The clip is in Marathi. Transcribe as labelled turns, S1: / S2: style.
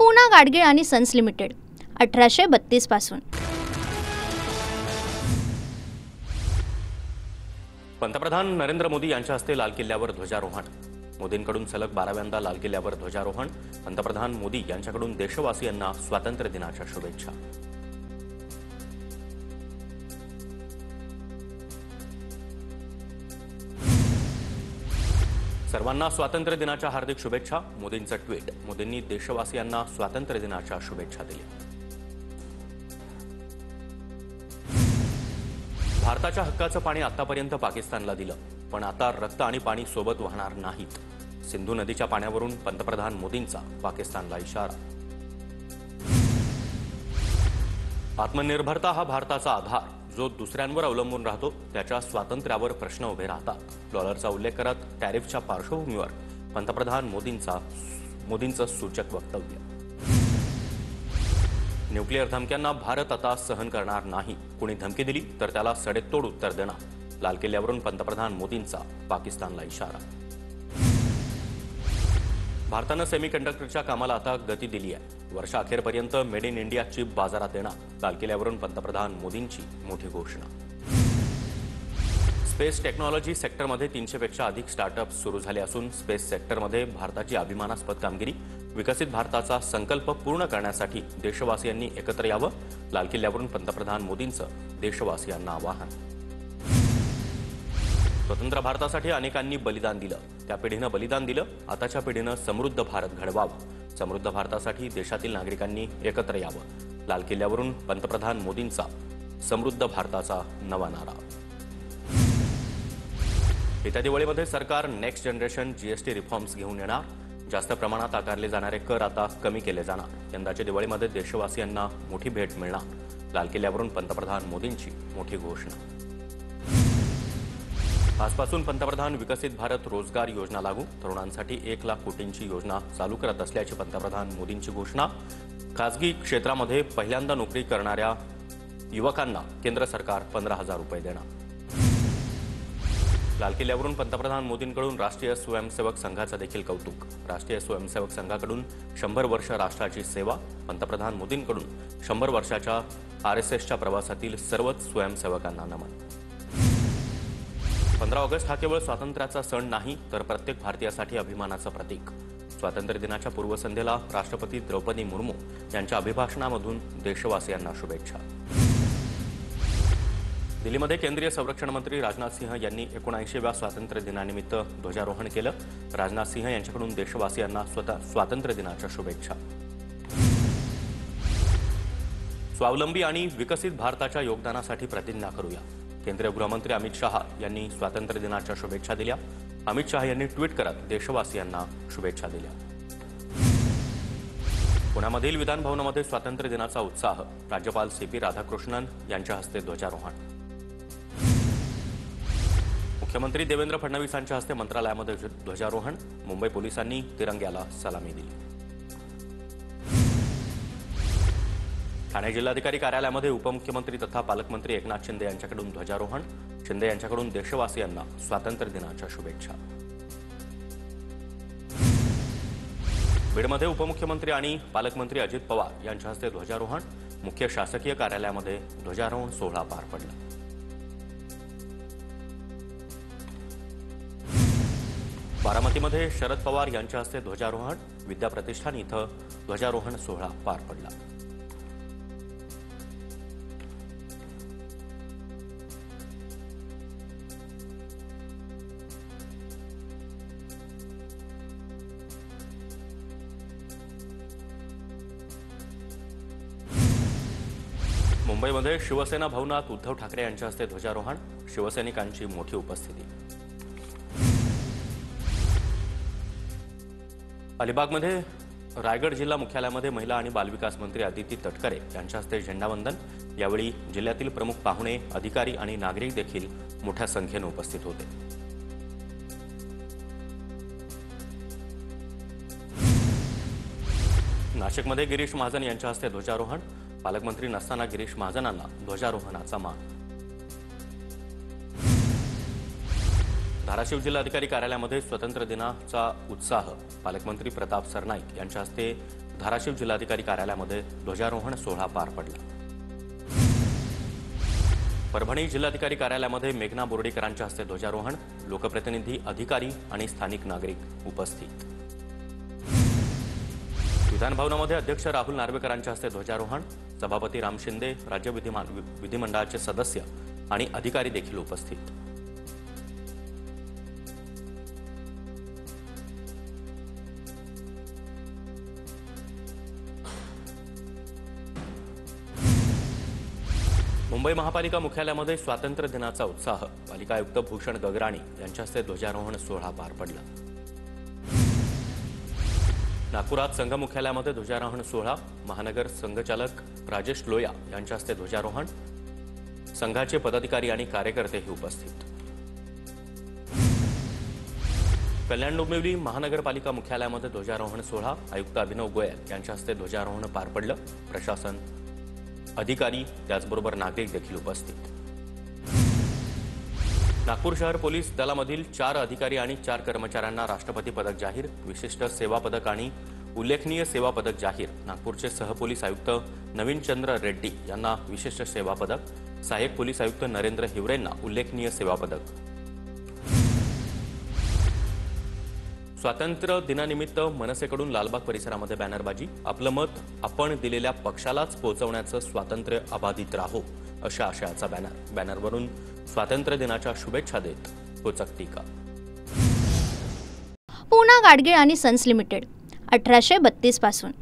S1: पूना गाडगीळ आणि सन्स लिमिटेड 1832 पासून।
S2: पंतप्रधान नरेंद्र मोदी यांच्या हस्ते लाल किल्ल्यावर ध्वजारोहण। मोदींकडून सलग 12व्यांदा लाल किल्ल्यावर ध्वजारोहण। पंतप्रधान मोदी यांच्याकडून देशवासियांना स्वातंत्र्य दिनाच्या शुभेच्छा। सर्वांना स्वातंत्र्य दिनाच्या हार्दिक शुभेच्छा। मोदींचं ट्विट। मोदींनी देशवासियांना स्वातंत्र्य दिनाच्या शुभेच्छा दिल्या। भारताच्या हक्काचं पाणी आतापर्यंत पाकिस्तानला दिलं, पण आता रक्त आणि पाणी सोबत वाहणार नाहीत। सिंधू नदीच्या पाण्यावरून पंतप्रधान मोदींचा पाकिस्तानला इशारा। आत्मनिर्भरता हा भारताचा आधार, जो दुसऱ्यांवर अवलंबून राहतो त्याच्या स्वातंत्र्यावर प्रश्न उभे राहतात। डॉलरचा उल्लेख करत टॅरिफच्या पार्श्वभूमीवर पंतप्रधान मोदींचं सूचक वक्तव्य। न्यूक्लिअर धमक्यांना भारत आता सहन करणार नाही। कोणी धमकी दिली तर त्याला सडेतोड उत्तर देणार। लाल किल्ल्यावरून पंतप्रधान मोदींचा पाकिस्तानला इशारा। भारतानं सेमीकंडक्टरच्या कामाला आता गती दिली आहे। वर्षाअखेरपर्यंत मेड इन इंडिया चिप बाजारात येणार। लाल किल्ल्यावरून पंतप्रधान मोदींची मोठी घोषणा। स्पेस टेक्नॉलॉजी सेक्टरमध्ये 300 पेक्षा अधिक स्टार्टअप्स सुरू झाले असून स्पेस सेक्टरमध्ये भारताची अभिमानास्पद कामगिरी। विकसित भारताचा संकल्प पूर्ण करण्यासाठी देशवासियांनी एकत्र यावं। लाल किल्ल्यावरून पंतप्रधान मोदींचं देशवासियांना आवाहन। स्वतंत्र भारतासाठी अनेकांनी बलिदान दिलं, त्या पिढीनं बलिदान दिलं। आताच्या पिढीनं समृद्ध भारत घडवावा। समृद्ध भारतासाठी देशातील नागरिकांनी एकत्र यावं। लाल किल्ल्यावरून पंतप्रधान मोदींचा समृद्ध भारताचा नवा नारा। येत्या दिवाळीमध्ये सरकार नेक्स्ट जनरेशन जीएसटी रिफॉर्म्स घेऊन येणार। जास्त प्रमाणात आकारले जाणारे कर आता कमी केले जाणार। यंदाच्या दिवाळीमध्ये देशवासियांना मोठी भेट मिळणार। लाल किल्ल्यावरून पंतप्रधान मोदींची मोठी घोषणा। आजपासून पंतप्रधान विकसित भारत रोजगार योजना लागू। तरुणांसाठी 1 लाख कोटींची योजना चालू करत असल्याची पंतप्रधान मोदींची घोषणा। खासगी क्षेत्रामध्ये पहिल्यांदा नोकरी करणाऱ्या युवकांना केंद्र सरकार 15,000 रुपये देणार। लाल किल्ल्यावरून पंतप्रधान मोदींकडून राष्ट्रीय स्वयंसेवक संघाचं देखील कौतुक। राष्ट्रीय स्वयंसेवक संघाकडून 100 वर्ष राष्ट्राची सेवा। पंतप्रधान मोदींकडून 100 वर्षाच्या आरएसएसच्या प्रवासातील सर्वच स्वयंसेवकांना नमन। 15 ऑगस्ट हा केवळ स्वातंत्र्याचा सण नाही, तर प्रत्येक भारतीयासाठी अभिमानाचं प्रतीक। स्वातंत्र्य दिनाच्या पूर्वसंध्येला राष्ट्रपती द्रौपदी मुर्मू यांच्या अभिभाषणामधून देशवासियांना शुभेच्छा। दिल्लीमध्ये केंद्रीय संरक्षण मंत्री राजनाथ सिंह यांनी 79व्या स्वातंत्र्य दिनानिमित्त ध्वजारोहण केलं। राजनाथ सिंह यांच्याकडून देशवासियांना स्वातंत्र्य दिनाच्या शुभेच्छा। स्वावलंबी आणि विकसित भारताच्या योगदानासाठी प्रतिज्ञा करूया। केंद्रीय गृहमंत्री अमित शहा यांनी स्वातंत्र्य दिनाच्या शुभेच्छा दिल्या। अमित शहा यांनी ट्विट करत देशवासियांना शुभेच्छा दिल्या। पुण्यामधील विधान भवनामध्ये स्वातंत्र्य दिनाचा उत्साह। राज्यपाल सीपी राधाकृष्णन यांच्या हस्ते ध्वजारोहण। मुख्यमंत्री देवेंद्र फडणवीस यांच्या हस्ते मंत्रालयामध्ये ध्वजारोहण। मुंबई पोलिसांनी तिरंग्याला सलामी दिली। ठाणे जिल्हाधिकारी कार्यालयामध्ये उपमुख्यमंत्री तथा पालकमंत्री एकनाथ शिंदे यांच्याकडून ध्वजारोहण। शिंदे यांच्याकडून देशवासियांना स्वातंत्र्य दिनाच्या शुभेच्छा। बीडमध्ये उपमुख्यमंत्री आणि पालकमंत्री अजित पवार यांच्या हस्ते ध्वजारोहण। मुख्य शासकीय कार्यालयामध्ये ध्वजारोहण सोहळा पार पडला। बारामतीमध्ये शरद पवार यांच्या हस्ते ध्वजारोहण। विद्या प्रतिष्ठान इथं ध्वजारोहण सोहळा पार पडला। मुंबईमध्ये शिवसेना भवनात उद्धव ठाकरे यांच्या हस्ते ध्वजारोहण। शिवसैनिकांची मोठी उपस्थिती। अलिबागमध्ये रायगड जिल्हा मुख्यालयामध्ये महिला आणि बालविकास मंत्री अदिती तटकरे यांच्या हस्ते झेंडावंदन। यावेळी जिल्ह्यातील प्रमुख पाहुणे, अधिकारी आणि नागरिक देखील मोठ्या संख्येने उपस्थित होते। नाशिकमध्ये गिरीश महाजन यांच्या हस्ते ध्वजारोहण। पालकमंत्री नसताना गिरीश महाजनांना ध्वजारोहणाचा मान। धाराशिव जिल्हाधिकारी कार्यालयामध्ये स्वातंत्र्य दिनाचा उत्साह। पालकमंत्री प्रताप सरनाईक यांच्या हस्ते धाराशिव जिल्हाधिकारी कार्यालयामध्ये ध्वजारोहण सोहळा पार पडला। परभणी जिल्हाधिकारी कार्यालयामध्ये मेघना बोर्डीकरांच्या हस्ते ध्वजारोहण, लोकप्रतिनिधी, अधिकारी आणि स्थानिक नागरिक उपस्थित। विधान भवनामध्ये अध्यक्ष राहुल नार्वेकरांच्या हस्ते ध्वजारोहण, सभापती राम शिंदे, राज्य विधिमंडळाचे सदस्य आणि अधिकारी देखील उपस्थित। मुंबई महापालिका मुख्यालयामध्ये स्वातंत्र्य दिनाचा उत्साह, पालिका आयुक्त भूषण गगराणी यांच्या हस्ते ध्वजारोहण सोहळा पार पडला। नागपुरात संघ मुख्यालयामध्ये ध्वजारोहण सोहळा, महानगर संघचालक राजेश लोया यांच्या हस्ते ध्वजारोहण, संघाचे पदाधिकारी आणि कार्यकर्तेही उपस्थित। कल्याण डोंबिवली महानगरपालिका मुख्यालयामध्ये ध्वजारोहण सोहळा, आयुक्त अभिनव गोयल यांच्या हस्ते ध्वजारोहण पार पडलं। प्रशासन, अधिकारी त्याचबरोबर नागरिक देखील उपस्थित। नागपूर शहर पोलीस दलामधील 4 अधिकारी आणि 4 कर्मचाऱ्यांना राष्ट्रपती पदक जाहीर, विशिष्ट सेवा पदक आणि उल्लेखनीय सेवा पदक जाहीर। नागपूरचे सहपोलीस आयुक्त नवीन चंद्र रेड्डी यांना विशिष्ट सेवा पदक, सहाय्यक पोलीस आयुक्त नरेंद्र हिवरेंना उल्लेखनीय सेवा पदक। स्वातंत्र्य दिनानिमित्त मनसेकडून लालबाग परिसरामध्ये बॅनरबाजी, आपलं मत आपण दिलेल्या पक्षालाच पोहोचवण्याचं स्वातंत्र्य अबाधित राहो अशा आशयाचा बॅनरवरून स्वातंत्र्य दिनाच्या शुभेच्छा देत कोचक टीका।
S1: पूना गाडगीळ आणि सन्स लिमिटेड 1832 पासून